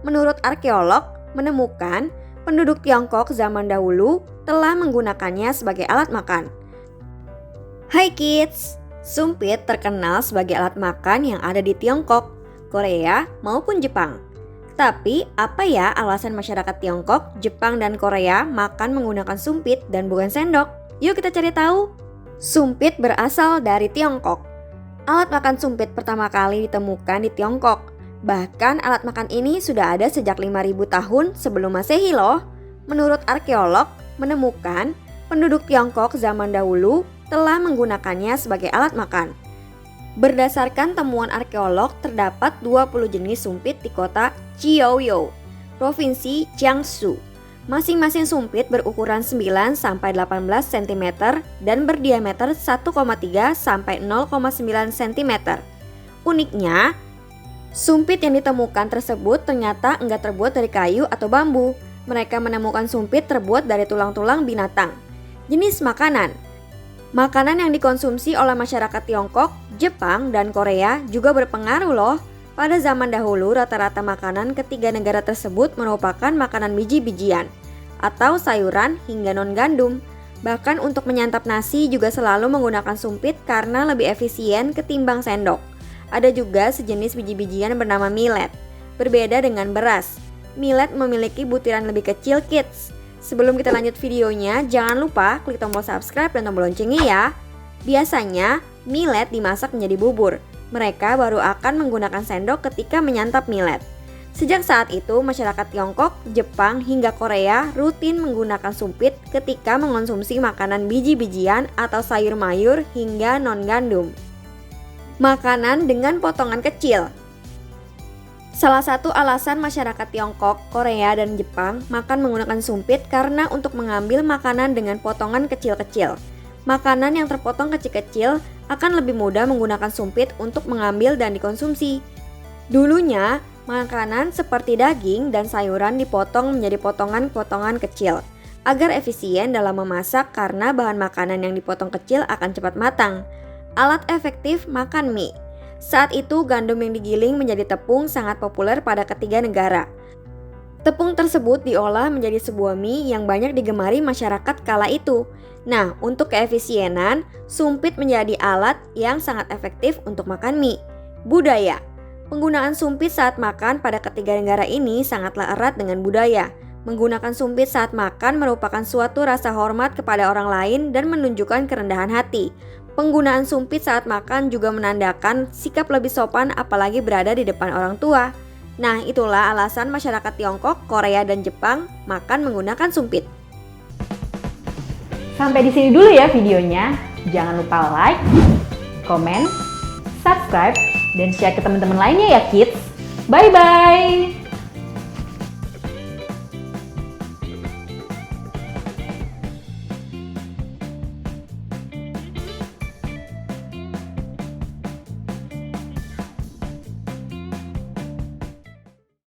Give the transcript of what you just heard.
menurut arkeolog menemukan penduduk Tiongkok zaman dahulu telah menggunakannya sebagai alat makan. Hai kids, sumpit terkenal sebagai alat makan yang ada di Tiongkok, Korea maupun Jepang. Tapi apa ya alasan masyarakat Tiongkok, Jepang, dan Korea makan menggunakan sumpit dan bukan sendok? Yuk kita cari tahu. Sumpit berasal dari Tiongkok. Alat makan sumpit pertama kali ditemukan di Tiongkok. Bahkan alat makan ini sudah ada sejak 5.000 tahun sebelum Masehi loh. Menurut arkeolog menemukan penduduk Tiongkok zaman dahulu telah menggunakannya sebagai alat makan. Berdasarkan temuan arkeolog terdapat 20 jenis sumpit di kota Jiaoyou, Provinsi Jiangsu. Masing-masing sumpit berukuran 9-18 cm dan berdiameter 1,3 sampai 0,9 cm. Uniknya, sumpit yang ditemukan tersebut ternyata enggak terbuat dari kayu atau bambu. Mereka menemukan sumpit terbuat dari tulang-tulang binatang. Jenis makanan. Makanan yang dikonsumsi oleh masyarakat Tiongkok, Jepang, dan Korea juga berpengaruh loh. Pada zaman dahulu rata-rata makanan ketiga negara tersebut merupakan makanan biji-bijian atau sayuran hingga non-gandum. Bahkan untuk menyantap nasi juga selalu menggunakan sumpit karena lebih efisien ketimbang sendok. Ada juga sejenis biji-bijian bernama millet. Berbeda dengan beras, millet memiliki butiran lebih kecil kids. Sebelum kita lanjut videonya, jangan lupa klik tombol subscribe dan tombol loncengnya ya. Biasanya, millet dimasak menjadi bubur. Mereka baru akan menggunakan sendok ketika menyantap millet. Sejak saat itu, masyarakat Tiongkok, Jepang, hingga Korea rutin menggunakan sumpit ketika mengonsumsi makanan biji-bijian atau sayur mayur hingga non-gandum. Makanan dengan potongan kecil. Salah satu alasan masyarakat Tiongkok, Korea, dan Jepang makan menggunakan sumpit karena untuk mengambil makanan dengan potongan kecil-kecil. Makanan yang terpotong kecil-kecil akan lebih mudah menggunakan sumpit untuk mengambil dan dikonsumsi. Dulunya, makanan seperti daging dan sayuran dipotong menjadi potongan-potongan kecil agar efisien dalam memasak karena bahan makanan yang dipotong kecil akan cepat matang. Alat efektif makan mie. Saat itu gandum yang digiling menjadi tepung sangat populer pada ketiga negara. Tepung tersebut diolah menjadi sebuah mie yang banyak digemari masyarakat kala itu. Nah, untuk keefisienan, sumpit menjadi alat yang sangat efektif untuk makan mie. Budaya. Penggunaan sumpit saat makan pada ketiga negara ini sangatlah erat dengan budaya. Menggunakan sumpit saat makan merupakan suatu rasa hormat kepada orang lain dan menunjukkan kerendahan hati. Penggunaan sumpit saat makan juga menandakan sikap lebih sopan apalagi berada di depan orang tua. Nah, itulah alasan masyarakat Tiongkok, Korea, dan Jepang makan menggunakan sumpit. Sampai di sini dulu ya videonya. Jangan lupa like, comment, subscribe, dan share ke teman-teman lainnya ya kids. Bye-bye!